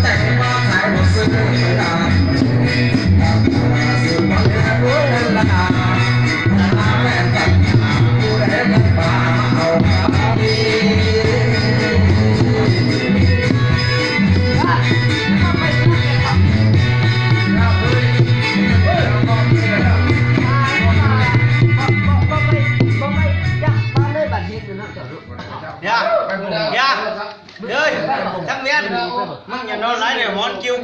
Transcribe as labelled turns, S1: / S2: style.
S1: แต่งมาขายหมดซื้อลาซื้อมาเลี้ยงรู้เวลาแม่ตัดผู้ใดกันป่าเอาดี
S2: dạ dạ ơi thằng viên măng nhà nó lái để món kêu